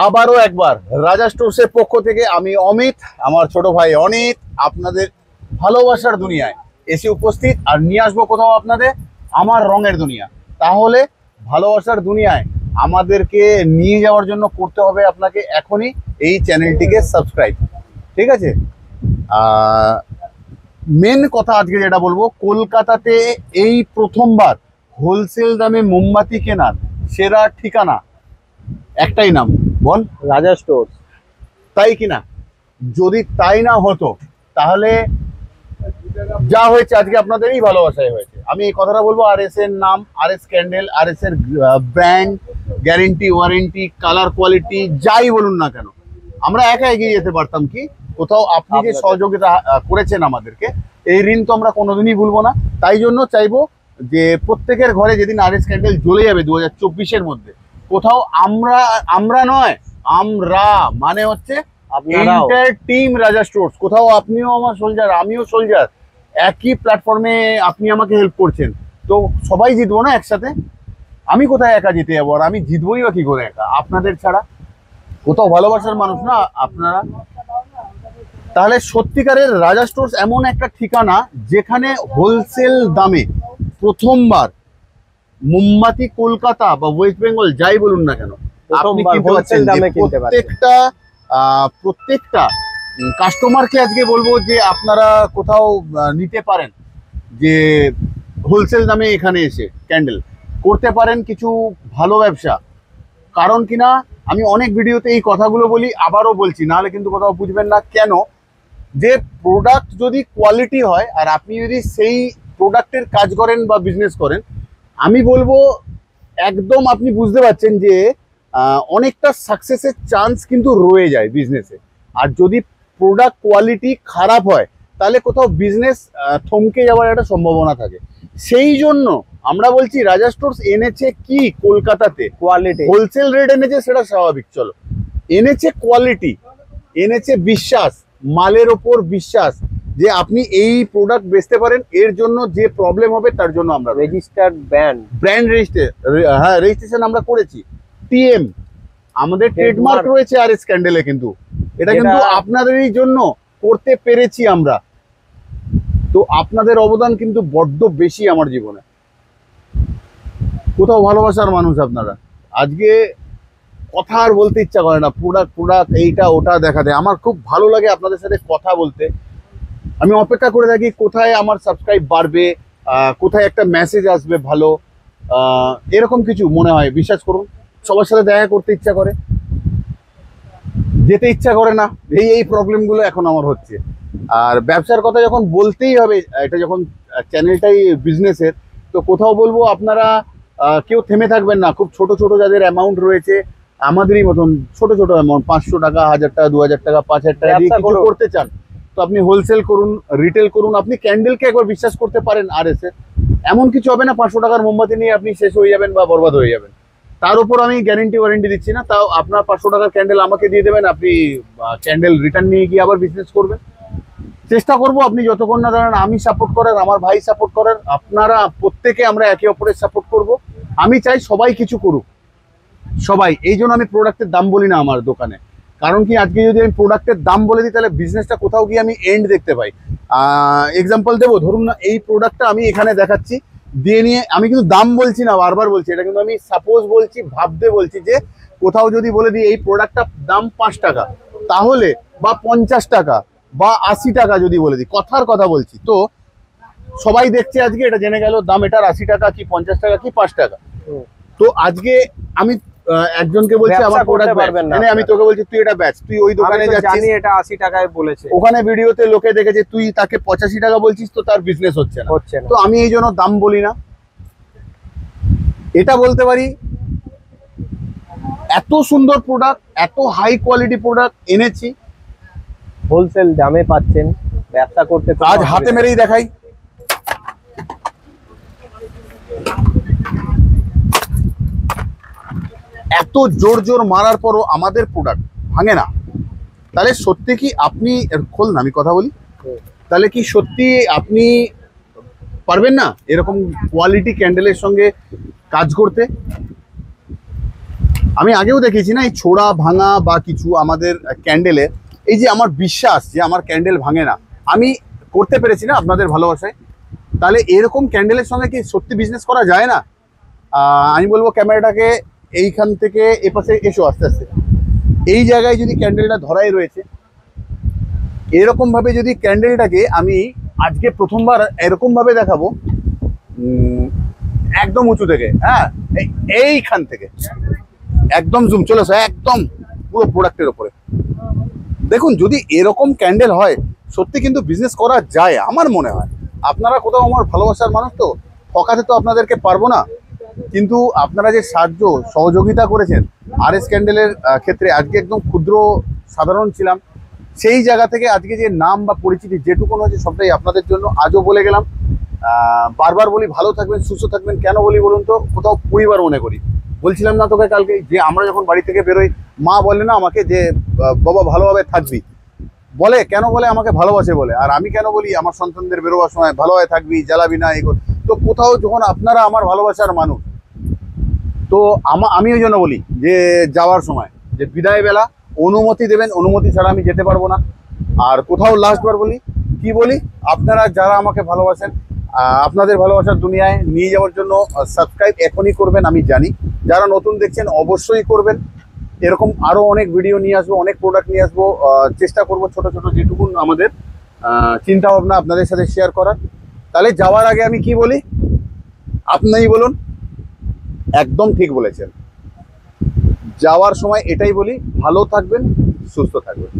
আবারও একবার রাজা স্টোরসের পক্ষ থেকে আমি অমিত, আমার ছোট ভাই অনিত আপনাদের ভালোবাসার দুনিয়ায় এসে উপস্থিত আর নিয়ে আসবো কোথাও আপনাদের আমার রঙের দুনিয়া। তাহলে ভালোবাসার দুনিয়ায় আমাদেরকে নিয়ে যাওয়ার জন্য করতে হবে আপনাকে এখনই এই চ্যানেলটিকে সাবস্ক্রাইব। ঠিক আছে? মেন কথা আজকে যেটা বলবো, কলকাতাতে এই প্রথমবার হোলসেল দামে মোমবাতি কেনার সেরা ঠিকানা একটাই নাম, বল, রাজা স্টোর। তাই কিনা? যদি তাই না হতো তাহলে যা হয়েছে আজকে আপনাদেরই ভালোবাসায় হয়েছে। আমি এই কথাটা বলবো, আর এস এর নাম, আর এস ক্যান্ডেল, আর এস এর brand, guarantee, warranty, colour, quality যাই বলুন না কেন, আমরা একা এগিয়ে যেতে পারতাম কি কোথাও। আপনি যে সহযোগিতা করেছেন আমাদেরকে, এই ঋণ তো আমরা কোনোদিনই ভুলবো না। তাই জন্য চাইবো যে প্রত্যেকের ঘরে যেদিন আর এস ক্যান্ডেল জ্বলে যাবে 2024-এর মধ্যে, কোথাও আমরা নয়, আমরা মানে হচ্ছে এন্টার টিম রাজা স্টোরস, কোথাও আপনিও আমার সোলজার, আমিও সোলজার, একই প্ল্যাটফর্মে আপনি আমাকে হেল্প করছেন, তো সবাই জিতবো না একসাথে। আমি কোথায় একা জিতে যাবো, আর আমি জিতবোই বা কি করে একা আপনাদের ছাড়া? কোথাও ভালোবাসার মানুষ না আপনারা। তাহলে সত্যিকারের রাজা স্টোরস এমন একটা ঠিকানা যেখানে হোলসেল দামে প্রথমবার মোমবাতি কলকাতা বা ওয়েস্ট বেঙ্গল যাই বলুন না কেন আপনি কিনতে পাচ্ছেন। প্রত্যেকটা কাস্টমারকে আজকে বলবো যে আপনারা কোথাও নিতে পারেন, যে হোলসেল দামে এখানে এসে ক্যান্ডেল করতে পারেন কিছু ভালো ব্যবসা। কারণ কিনা আমি অনেক ভিডিওতে এই কথাগুলো বলি, আবারও বলছি, নাহলে কিন্তু কোথাও বুঝবেন না কেন। যে প্রোডাক্ট যদি কোয়ালিটি হয় আর আপনি যদি সেই প্রোডাক্টের কাজ করেন বা বিজনেস করেন, আমি বলবো একদম আপনি বুঝতে পারছেন যে অনেকটা সাকসেসের চান্স কিন্তু রয়ে যায় বিজনেসে। আর যদি প্রোডাক্ট কোয়ালিটি খারাপ হয় তাহলে কোথাও বিজনেস থমকে যাওয়ার একটা সম্ভাবনা থাকে। সেই জন্য আমরা বলছি রাজা স্টোরস এনেছে কি কলকাতাতে কোয়ালিটি, হোলসেল রেট এনেছে সেটা স্বাভাবিক, চলো, এনেছে কোয়ালিটি, এনেছে বিশ্বাস, মালের ওপর বিশ্বাস, যে আপনি এই প্রোডাক্ট বেচতে পারেন। এর জন্য যে প্রবলেম হবে তার জন্য আমরা রেজিস্টার্ড ব্র্যান্ড রেজিস্ট্রেশন আমরা করেছি। টিএম আমাদের ট্রেডমার্ক রয়েছে আর এস ক্যান্ডেলে, কিন্তু এটা কিন্তু আপনাদেরই জন্য করতে পেরেছি আমরা। তো আপনাদের অবদান কিন্তু বড্ড বেশি আমার জীবনে। কোথাও ভালোবাসার মানুষ আপনারা। আজকে কথা আর বলতে ইচ্ছা করে না, প্রোডাক্ট এইটা ওটা দেখাতে। আমার খুব ভালো লাগে আপনাদের সাথে কথা বলতে। আমি অপেক্ষা করে থাকি কোথায় আমার সাবস্ক্রাইব বাড়বে, কোথায় একটা মেসেজ আসবে ভালো, এরকম কিছু মনে হয়। বিশ্বাস করুন, সবার সাথে দেখা করতে ইচ্ছা করে, যেতে ইচ্ছা করে না। এই প্রবলেমগুলো এখন আমার হচ্ছে। আর ব্যবসার কথা যখন বলতেই হবে, এটা যখন চ্যানেলটাই বিজনেসের, তো কোথাও বলবো আপনারা কেউ থেমে থাকবেন না। খুব ছোট ছোট যাদের অ্যামাউন্ট রয়েছে, আমাদেরই মতন ছোট ছোট অ্যামাউন্ট, 500 টাকা, 1000 টাকা, 2000 টাকা, 5000 টাকা দিয়ে কিছু করতে চান, তো আপনি হোলসেল করুন, রিটেল করুন। আপনি ক্যান্ডেলকে একবার বিশ্বাস করতে পারেন আর এসে, এমন কিছু হবে না 500 টাকার মোমবাতি নিয়ে আপনি শেষ হয়ে যাবেন বা বরবাদ হয়ে যাবেন। তার উপর আমি গ্যারেন্টি ওয়ারেন্টি দিচ্ছি না, তাও আপনার 500 টাকার ক্যান্ডেল আমাকে দিয়ে দেবেন, আপনি ক্যান্ডেল রিটার্ন নিয়ে গিয়ে আবার বিজনেস করবেন। চেষ্টা করব আপনি যতক্ষণ না দাঁড়ান, আমি সাপোর্ট করার, আমার ভাই সাপোর্ট করার, আপনারা প্রত্যেকে আমরা একে অপরের সাপোর্ট করব। আমি চাই সবাই কিছু করুক, সবাই। এই জন্য আমি প্রোডাক্টের দাম বলি না আমার দোকানে। কারণ কি, আজকে যদি আমি প্রোডাক্টের দাম বলে দিই তাহলে বিজনেসটা কোথাও গিয়ে আমি এন্ড দেখতে পাই। এক্সাম্পল দেবো, ধরুন না এই প্রোডাক্টটা আমি এখানে দেখাচ্ছি, দিয়ে নিয়ে আমি কিন্তু দাম বলছি না, বারবার বলছি, এটা কিন্তু আমি সাপোজ বলছি, ভাবতে বলছি যে কোথাও যদি বলে দিই এই প্রোডাক্টটার দাম 5 টাকা, তাহলে বা 50 টাকা বা 80 টাকা যদি বলে দিই, কথার কথা বলছি, তো সবাই দেখছে আজকে এটা জেনে গেল দাম এটার 80 টাকা কি 50 টাকা কি 5 টাকা। তো আজকে আমি একজনকে বলছি আমার প্রোডাক্ট পারবেন না, আমি তোকে বলছি তুই এটা ব্যাচ, তুই ওই দোকানে যাচ্ছিস, জানি এটা 80 টাকায় বলেছে, ওখানে ভিডিওতে লোকে দেখেছে, তুই তাকে 85 টাকা বলছিস, তো তার বিজনেস হচ্ছে না। তো আমি এই জন্য দাম বলি না। এটা বলতে পারি, এত সুন্দর প্রোডাক্ট, এত হাই কোয়ালিটি প্রোডাক্ট এনেছি, হোলসেল দামে পাচ্ছেন, ব্যবসা করতে আজ হাতে মেরেই দেখাই। এত জোর জোর মারার পরও আমাদের প্রোডাক্ট ভাঙে না, তাহলে সত্যি কি আপনি খোল না, আমি কথা বলি, তাহলে কি সত্যি আপনি পারবেন না এরকম কোয়ালিটি ক্যান্ডেলের সঙ্গে কাজ করতে? আমি আগেও দেখেছি না, এই ছোড়া ভাঙা বা কিছু আমাদের ক্যান্ডেলে, এই যে আমার বিশ্বাস যে আমার ক্যান্ডেল ভাঙে না, আমি করতে পেরেছি না আপনাদের ভালোবাসায়। তাহলে এরকম ক্যান্ডেলের সঙ্গে কি সত্যি বিজনেস করা যায় না? আমি বলবো ক্যামেরাটাকে এইখান থেকে এপাশে এসো আস্তে আস্তে। এই জায়গায় যদি ক্যান্ডেলটা ধরাই রয়েছে, এরকম ভাবে যদি ক্যান্ডেলটাকে আমি আজকে প্রথমবার এরকম ভাবে দেখাবো, একদম উঁচু থেকে, হ্যাঁ, এইখান থেকে একদম জুম চলে আসো, একদম পুরো প্রোডাক্টের ওপরে দেখুন। যদি এরকম ক্যান্ডেল হয়, সত্যি কিন্তু বিজনেস করা যায় আমার মনে হয়। আপনারা কোথাও আমার ভালোবাসার মানুষ, তো ঠকাতে তো আপনাদেরকে পারবো না, কিন্তু আপনারা যে সাহায্য সহযোগিতা করেছেন RS ক্যান্ডেলের ক্ষেত্রে, আজকে একদম ক্ষুদ্র সাধারণ ছিলাম, সেই জায়গা থেকে আজকে যে নাম বা পরিচিতি যেটুকুন হয়েছে সবটাই আপনাদের জন্য। আজও বলে গেলাম, বারবার বলি ভালো থাকবেন সুস্থ থাকবেন। কেন বলি বলুন তো, কোথাও পরিবার মনে করি। বলছিলাম না তোকে কালকে, যে আমরা যখন বাড়ি থেকে বেরোই, মা বলে না আমাকে যে বাবা ভালোভাবে থাকবি, বলে কেন বলে আমাকে ভালোবাসে বলে, আর আমি কেন বলি আমার সন্তানদের বেরোবার সময় ভালোভাবে থাকবি, জ্বালাবি না এই। তো কোথাও যখন আপনারা আমার ভালোবাসার মানুষ, তো আমি ওই জন্য বলি যে যাওয়ার সময় যে বিদায় বেলা অনুমতি দেবেন, অনুমতি ছাড়া আমি যেতে পারবো না। আর কোথাও লাস্টবার বলি, কি বলি, আপনারা যারা আমাকে ভালোবাসেন, আপনাদের ভালোবাসার দুনিয়ায় নিয়ে যাওয়ার জন্য সাবস্ক্রাইব এখনই করবেন। আমি জানি যারা নতুন দেখছেন অবশ্যই করবেন। এরকম আরও অনেক ভিডিও নিয়ে আসবো, অনেক প্রোডাক্ট নিয়ে আসবো, চেষ্টা করবো ছোট ছোট যেটুকুন আমাদের চিন্তা ভাবনা আপনাদের সাথে শেয়ার করার। তাহলে যাওয়ার আগে আমি কি বলি, আপনিই বলুন। একদম ঠিক বলেছেন। যাওয়ার সময় এটাই বলি, ভালো থাকবেন সুস্থ থাকবেন।